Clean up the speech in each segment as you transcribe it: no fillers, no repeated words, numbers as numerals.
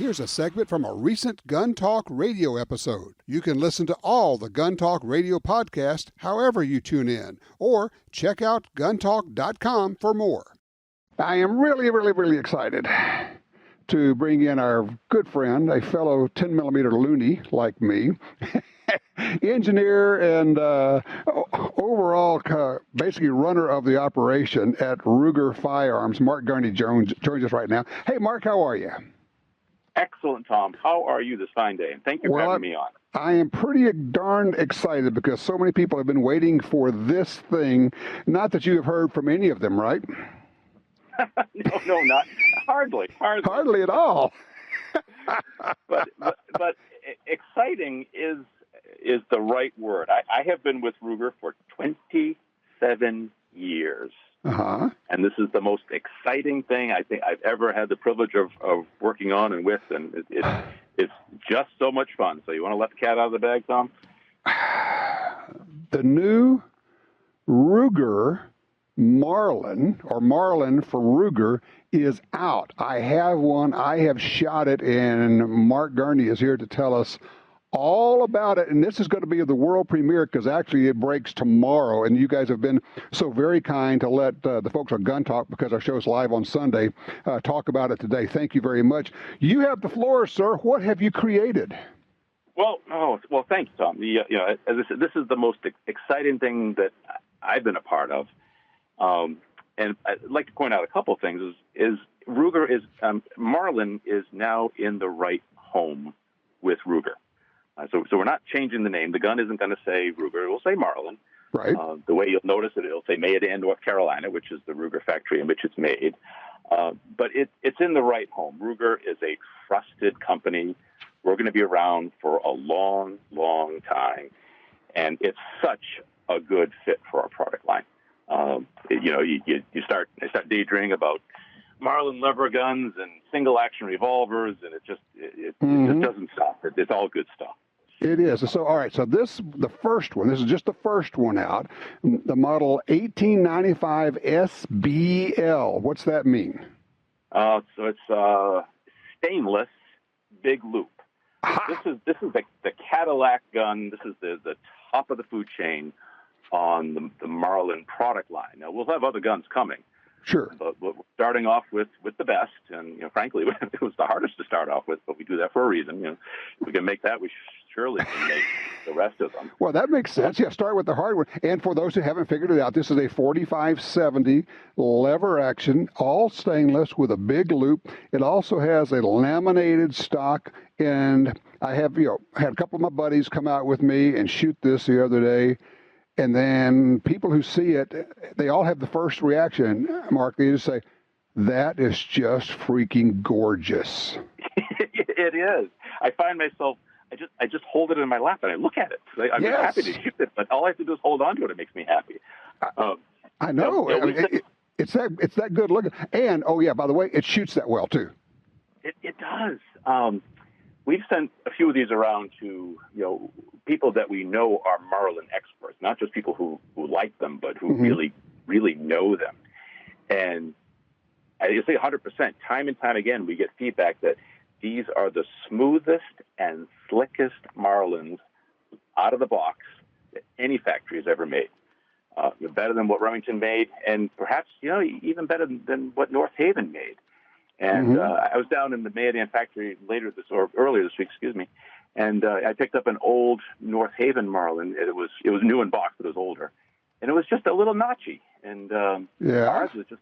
Here's a segment from a recent Gun Talk radio episode. You can listen to all the Gun Talk radio podcasts however you tune in, or check out guntalk.com for more. I am really excited to bring in our good friend, a fellow 10-millimeter loony like me, engineer and overall basically runner of the operation at Ruger Firearms. Mark Gurney joins us right now. Hey, Mark, how are you? Excellent, Tom. How are you this fine day? And thank you for having me on. I am pretty darn excited because so many people have been waiting for this thing. Not that you have heard from any of them, right? No, not hardly at all. but exciting is the right word. I have been with Ruger for 27 years. Uh-huh. And this is the most exciting thing I think I've ever had the privilege of working on and with, and it's just so much fun. So you want to let the cat out of the bag, Tom? The new Ruger Marlin, or Marlin from Ruger, is out. I have one. I have shot it, and Mark Gurney is here to tell us all about it. And this is going to be the world premiere because actually it breaks tomorrow. And you guys have been so very kind to let the folks on Gun Talk, because our show is live on Sunday, talk about it today. Thank you very much. You have the floor, sir. What have you created? Well, thanks, Tom. As I said, this is the most exciting thing that I've been a part of. And I'd like to point out a couple of things. Is Ruger Marlin is now in the right home with Ruger. So we're not changing the name. The gun isn't going to say Ruger. It will say Marlin. Right. The way you'll notice it, it'll say made in North Carolina, which is the Ruger factory in which it's made. But it's in the right home. Ruger is a trusted company. We're going to be around for a long, long time. And it's such a good fit for our product line. I start daydreaming about Marlin lever guns and single action revolvers, and it just doesn't stop. It's all good stuff. It is. So, all right. So the first one, this is just the first one out, the model 1895 SBL. What's that mean? So it's stainless, big loop. This is the Cadillac gun. This is the top of the food chain on the Marlin product line. Now, we'll have other guns coming. Sure. But we're starting off with the best. And, frankly, it was the hardest to start off with, but we do that for a reason. If we can make that, we surely can make the rest of them. Well, that makes sense. Yeah, start with the hard one. And for those who haven't figured it out, this is a 4570 lever action, all stainless with a big loop. It also has a laminated stock. And I have, had a couple of my buddies come out with me and shoot this the other day. And then people who see it, they all have the first reaction, Mark. They just say, that is just freaking gorgeous. It is. I find myself, I just hold it in my lap and I look at it. I'm happy to shoot it, but all I have to do is hold on to it. It makes me happy. I know. It's that good looking. And, by the way, it shoots that well, too. It does. We've sent a few of these around to, people that we know are Marlin experts, not just people who like them, but who really, really know them. And I say 100%, time and time again, we get feedback that these are the smoothest and slickest Marlins out of the box that any factory has ever made. Better than what Remington made, and perhaps, even better than what North Haven made. And I was down in the Mayodan factory earlier this week, and I picked up an old North Haven Marlin. It was new in box, but it was older, and it was just a little notchy. And ours was just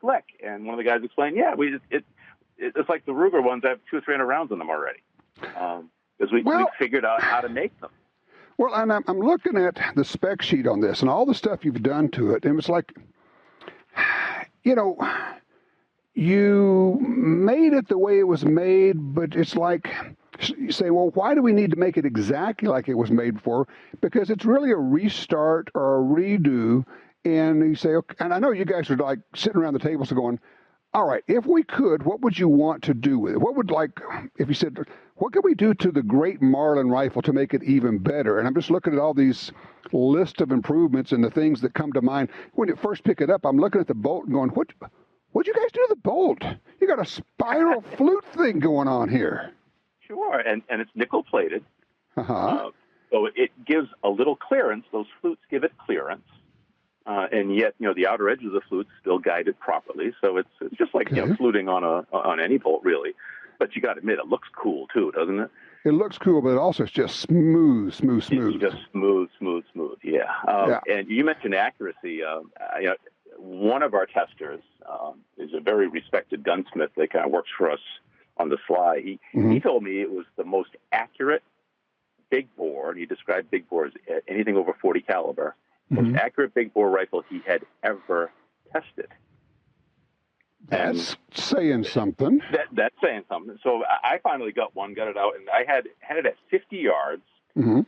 slick. And one of the guys explained, it's like the Ruger ones. I have 200 or 300 rounds in them already, because we figured out how to make them. Well, and I'm looking at the spec sheet on this and all the stuff you've done to it, and it's like, you made it the way it was made, but it's like, you say, well, why do we need to make it exactly like it was made before? Because it's really a restart or a redo. And you say, okay, and I know you guys are like sitting around the tables going, all right, if we could, what would you want to do with it? What would if you said, what could we do to the great Marlin rifle to make it even better? And I'm just looking at all these list of improvements and the things that come to mind. When you first pick it up, I'm looking at the bolt and going, what'd you guys do to the bolt? You got a spiral flute thing going on here. Sure, and it's nickel plated. Uh-huh. So it gives a little clearance. Those flutes give it clearance. And yet, the outer edge of the flute still guided properly. So it's just like fluting on any bolt, really. But you got to admit, it looks cool too, doesn't it? It looks cool, but it also is just smooth. It's just smooth. Yeah. And you mentioned accuracy. One of our testers is a very respected gunsmith that kind of works for us on the sly. He told me it was the most accurate big bore, and he described big bore as anything over 40 caliber, most accurate big bore rifle he had ever tested. That's saying something. That's saying something. So I finally got it out, and I had it at 50 yards, and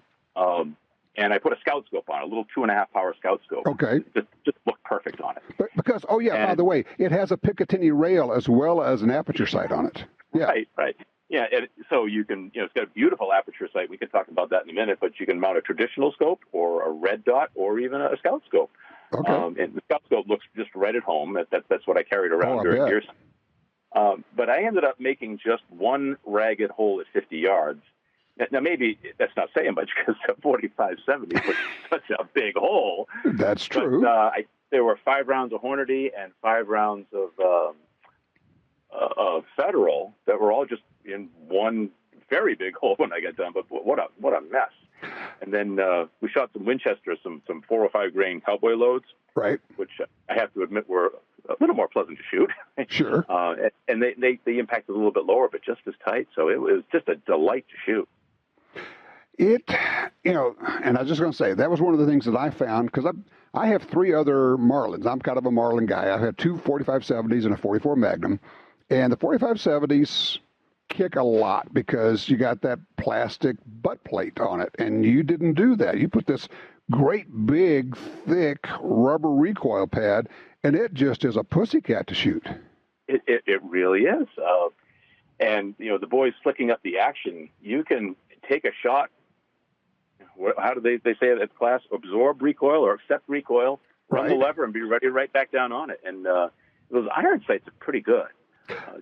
I put a scout scope on it, a little 2.5 power scout scope. Okay. Just looked perfect on it. Because, by the way, it has a Picatinny rail as well as an aperture sight on it. Yeah. Right. Yeah, so you can, it's got a beautiful aperture sight. We can talk about that in a minute, but you can mount a traditional scope or a red dot or even a scout scope. Okay. And the scout scope looks just right at home. That's what I carried around during years. But I ended up making just one ragged hole at 50 yards. Now, maybe that's not saying much because the 45-70 was such a big hole. That's true. But there were 5 rounds of Hornady and 5 rounds of Federal that were all just in one very big hole when I got done. But what a mess! And then we shot some Winchester, some 405 grain cowboy loads, right? Which I have to admit were a little more pleasant to shoot. Sure. And they impacted a little bit lower, but just as tight. So it was just a delight to shoot. And I was just going to say, that was one of the things that I found, because I have 3 other Marlins. I'm kind of a Marlin guy. I've had 2 45-70s and a 44 Magnum. And the 45-70s kick a lot because you got that plastic butt plate on it, and you didn't do that. You put this great, big, thick rubber recoil pad, and it just is a pussycat to shoot. It really is. And, the boys flicking up the action, you can take a shot. How do they say it at class? Absorb recoil or accept recoil, run the lever, and be ready right back down on it. And those iron sights are pretty good.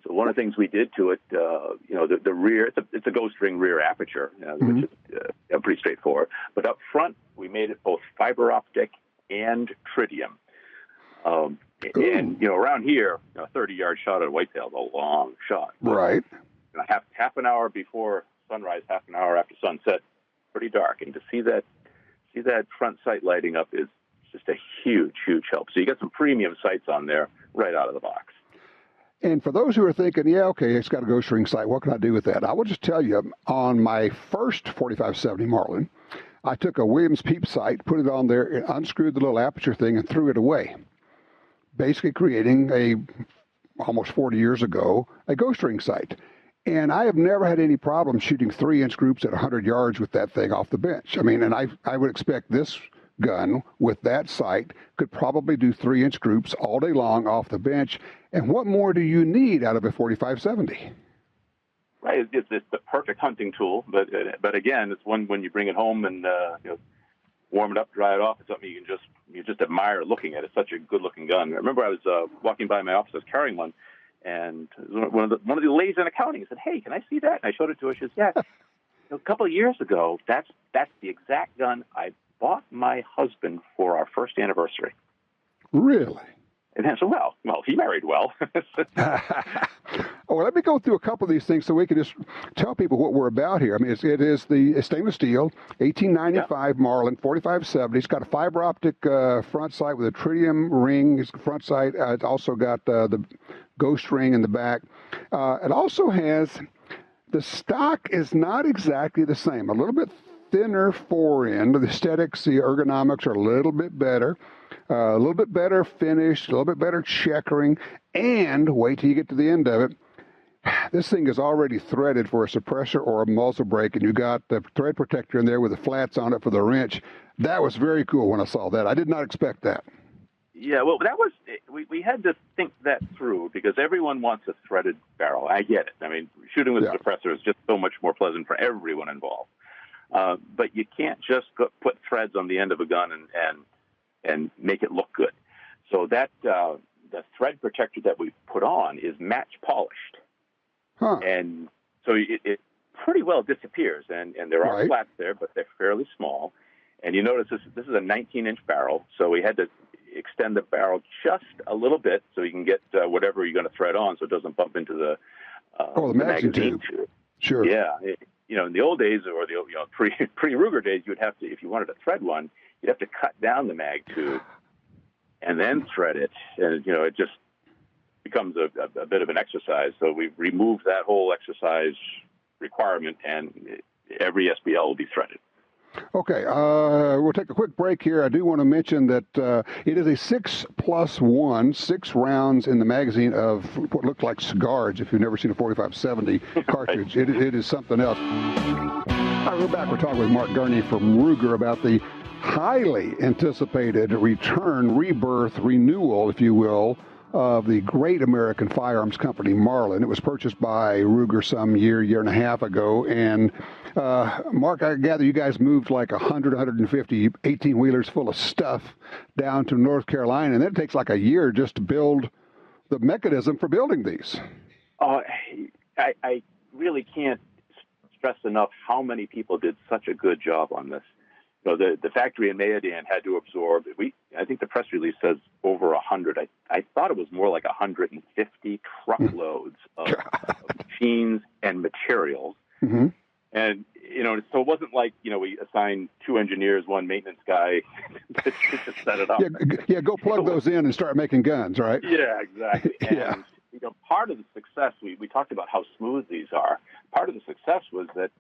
So one of the things we did to it, the rear, it's a ghost ring rear aperture, which is pretty straightforward. But up front, we made it both fiber optic and tritium. And around here, a 30-yard shot at a whitetail is a long shot. Right. Half an hour before sunrise, half an hour after sunset, pretty dark, and to see that front sight lighting up is just a huge help. So you got some premium sights on there right out of the box. And for those who are thinking, it's got a ghost ring sight, what can I do with that? I will just tell you, on my first 45-70 Marlin, I took a Williams peep sight, put it on there, and unscrewed the little aperture thing and threw it away, basically creating almost 40 years ago, a ghost ring sight. And I have never had any problem shooting 3-inch groups at 100 yards with that thing off the bench. I mean, and I would expect this gun with that sight could probably do 3-inch groups all day long off the bench. And what more do you need out of a 45-70? Right, it's the perfect hunting tool. But again, it's one when you bring it home and warm it up, dry it off. It's something you just admire looking at. It's such a good looking gun. I remember I was walking by my office, I was carrying one. And one of the ladies in accounting said, "Hey, can I see that?" And I showed it to her. She says, "Yeah, a couple of years ago, that's the exact gun I bought my husband for our first anniversary." Really? And I said, "Well, he married well." Let me go through a couple of these things so we can just tell people what we're about here. I mean, it is the stainless steel 1895 Marlin 45-70. It's got a fiber optic front sight with a tritium ring. It's the front sight. It's also got the ghost ring in the back. It also has, the stock is not exactly the same. A little bit thinner forend. The aesthetics, the ergonomics are a little bit better. A little bit better finish, a little bit better checkering, and wait till you get to the end of it. This thing is already threaded for a suppressor or a muzzle brake, and you got the thread protector in there with the flats on it for the wrench. That was very cool when I saw that. I did not expect that. Yeah, well, that was, we had to think that through because everyone wants a threaded barrel. I get it. I mean, shooting with a suppressor is just so much more pleasant for everyone involved. But you can't just put threads on the end of a gun and make it look good. So that the thread protector that we put on is match polished. Huh. And so it pretty well disappears. And there are Right. flats there, but they're fairly small. And you notice this is a 19-inch barrel, so we had to extend the barrel just a little bit so you can get whatever you're going to thread on so it doesn't bump into the magazine tube. Sure. Yeah. In the old days, or the pre-Ruger days, you would have to, if you wanted to thread one, you'd have to cut down the mag tube and then thread it. And, it just becomes a bit of an exercise. So we removed that whole exercise requirement, and every SBL will be threaded. Okay, we'll take a quick break here. I do want to mention that it is a 6+1, 6 rounds in the magazine of what look like cigars. If you've never seen a 4570 cartridge, right. it is something else. All right, we're back. We're talking with Mark Gurney from Ruger about the highly anticipated return, rebirth, renewal, if you will, of the great American firearms company, Marlin. It was purchased by Ruger some year and a half ago. And Mark, I gather you guys moved like 150 18-wheelers full of stuff down to North Carolina, and that takes like a year just to build the mechanism for building these. I really can't stress enough how many people did such a good job on this. The factory in Mayodan had to absorb, I think the press release says over 100. I thought it was more like 150 truckloads of machines and materials. Mm-hmm. And, so it wasn't like, we assigned 2 engineers, 1 maintenance guy to set it up. Yeah, go plug those in and start making guns, right? Yeah, exactly. And, part of the success, we talked about how smooth these are. Part of the success was that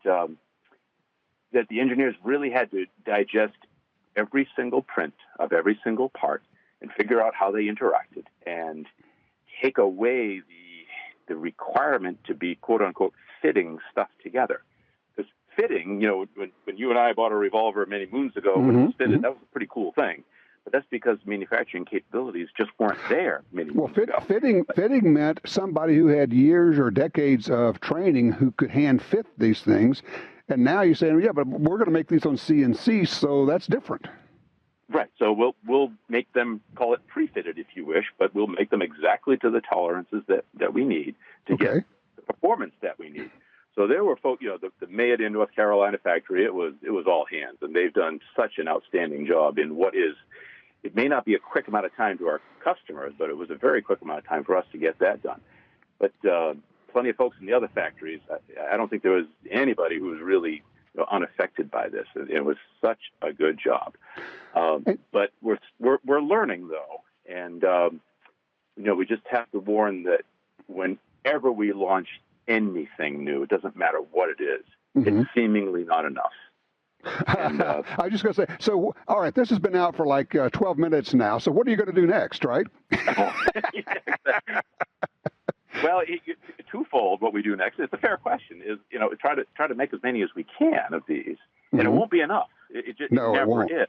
the engineers really had to digest every single print of every single part and figure out how they interacted and take away the requirement to be, quote unquote, fitting stuff together. Because fitting, when you and I bought a revolver many moons ago, when it was fitted, that was a pretty cool thing. But that's because manufacturing capabilities just weren't there many moons ago. Fitting meant somebody who had years or decades of training who could hand fit these things. And now you're saying, yeah, but we're going to make these on CNC, so that's different. Right. So we'll make them, call it pre-fitted if you wish, but we'll make them exactly to the tolerances that we need to get the performance that we need. So there were folks, the Mayodan, North Carolina factory, it was all hands, and they've done such an outstanding job in it may not be a quick amount of time to our customers, but it was a very quick amount of time for us to get that done. But plenty of folks in the other factories, I don't think there was anybody who was really unaffected by this. It was such a good job. But we're learning, though, and we just have to warn that whenever we launch anything new, it doesn't matter what it is, it's seemingly not enough. And, I was just going to say, so, all right, this has been out for like 12 minutes now, so what are you going to do next, right? Well, twofold. What we do next, it's a fair question, is try to make as many as we can of these, and it won't be enough. It never is.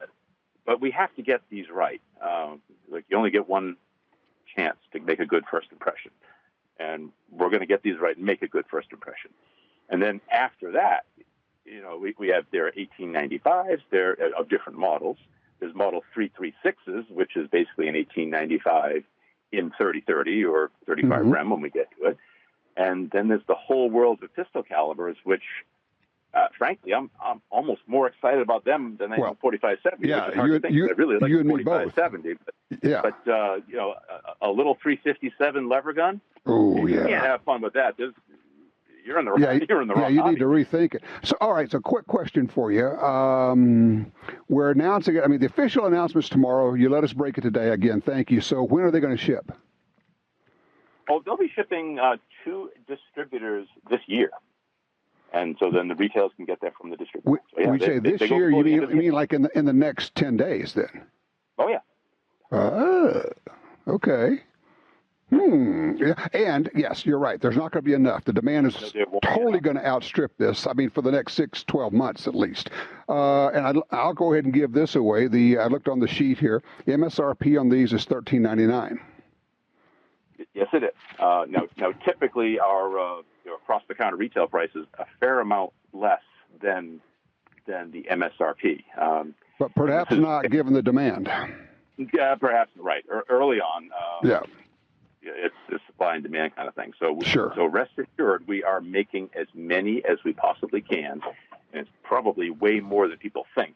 But we have to get these right. You only get one chance to make a good first impression, and we're going to get these right and make a good first impression. And then after that, we have there are 1895s. They're of different models. There's model 336s, which is basically an 1895 in 30-30 or 35 rem when we get to it. And then there's the whole world of pistol calibers, which, frankly, I'm almost more excited about them than I am 4570. Yeah, which is hard to think. I really like 4570. But a little 357 lever gun. Oh, yeah. You can't have fun with that. You're in the wrong. Yeah, you need to rethink it. So, all right. So, quick question for you. We're announcing it. I mean, the official announcement's tomorrow. You let us break it today. Again, thank you. So, when are they going to ship? Oh, they'll be shipping to distributors this year, and so then the retailers can get that from the distributors. We say this year. You mean like in the next 10 days? Then. Oh yeah. Okay. And yes, you're right. There's not going to be enough. The demand is totally going to outstrip this. I mean, for the next 12 months at least. And I'll go ahead and give this away. I looked on the sheet here. MSRP on these is $13.99. Yes, it is. Now, typically our across-the-counter retail price is a fair amount less than the MSRP. But perhaps not given the demand. Yeah, perhaps right. Early on. it's supply and demand kind of thing. So Sure. So rest assured, we are making as many as we possibly can, and it's probably way more than people think.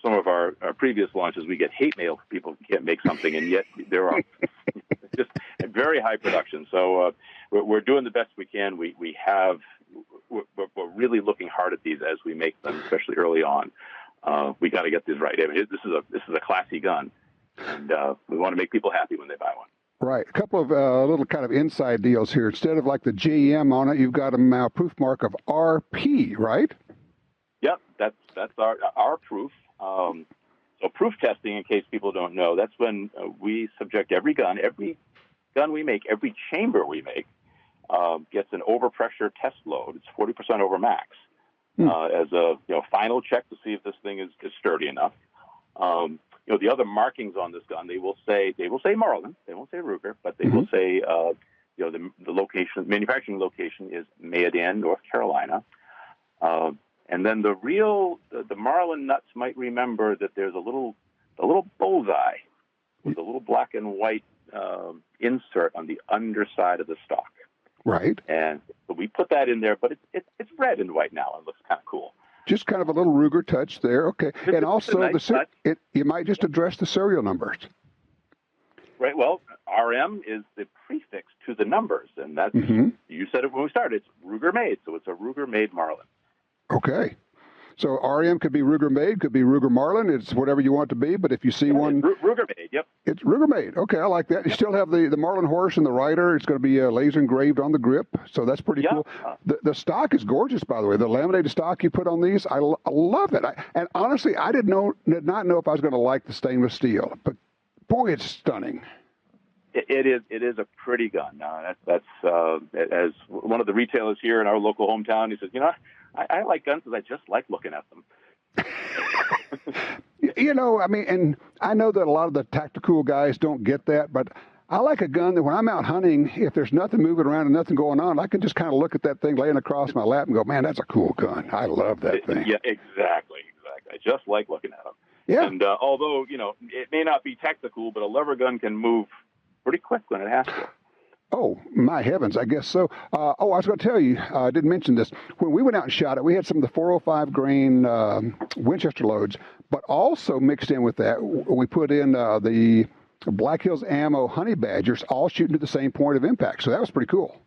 Some of our previous launches, we get hate mail from people who can't make something, and yet there are just very high production. So we're doing the best we can. We're really looking hard at these as we make them, especially early on. We got to get these right. I mean, this is a classy gun, and we want to make people happy when they buy one. Right. A couple of little kind of inside deals here. Instead of like the JM on it, you've got a proof mark of RP, right? Yep, that's our proof. So proof testing, in case people don't know, that's when we subject every gun we make, every chamber we make, gets an overpressure test load. It's 40% over max as a final check to see if this thing is sturdy enough. The other markings on this gun, they will say Marlin, they won't say Ruger, but they will say the location, manufacturing location is Mayodan, North Carolina. And then the Marlin nuts might remember that there's a little bullseye with a little black and white insert on the underside of the stock. Right. And so we put that in there, but it's red and white now and looks kind of cool. Just kind of a little Ruger touch there. Okay. And also nice you might just address the serial numbers. Right. Well, RM is the prefix to the numbers, and that's you said it when we started. It's Ruger made, so it's a Ruger made Marlin. Okay. So RM could be Ruger made, could be Ruger Marlin. It's whatever you want it to be. But if you see one, Ruger made. Yep. It's Ruger made. Okay, I like that. You still have the Marlin horse and the rider. It's going to be laser engraved on the grip, so that's pretty cool. The stock is gorgeous, by the way. The laminated stock you put on these, I love it. And honestly, I did not know if I was going to like the stainless steel, but boy, it's stunning. It is a pretty gun. That's as one of the retailers here in our local hometown. He says, I like guns because I just like looking at them. And I know that a lot of the tactical guys don't get that, but I like a gun that when I'm out hunting, if there's nothing moving around and nothing going on, I can just kind of look at that thing laying across my lap and go, man, that's a cool gun. I love that thing. Yeah, exactly. I just like looking at them. Yeah. And although, it may not be tactical, but a lever gun can move pretty quick when it has to. Oh, my heavens, I guess so. I was going to tell you, I didn't mention this. When we went out and shot it, we had some of the 405 grain Winchester loads, but also mixed in with that, we put in the Black Hills Ammo Honey Badgers, all shooting to the same point of impact. So that was pretty cool.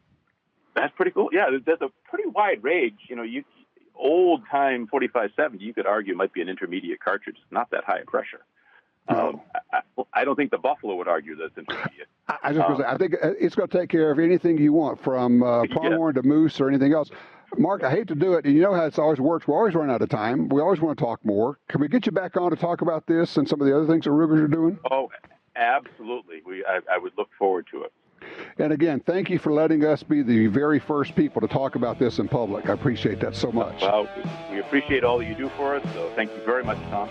That's pretty cool. Yeah, there's a pretty wide range. Old-time 45-70, you could argue might be an intermediate cartridge. It's not that high a pressure. No. I don't think the Buffalo would argue that's intermediate. I was just going to say, I think it's going to take care of anything you want, from pronghorn to moose or anything else. Mark, I hate to do it, and you know how it's always works. We always run out of time. We always want to talk more. Can we get you back on to talk about this and some of the other things that Rugers are doing? Oh, absolutely. I would look forward to it. And again, thank you for letting us be the very first people to talk about this in public. I appreciate that so much. Well, we appreciate all that you do for us, so thank you very much, Tom.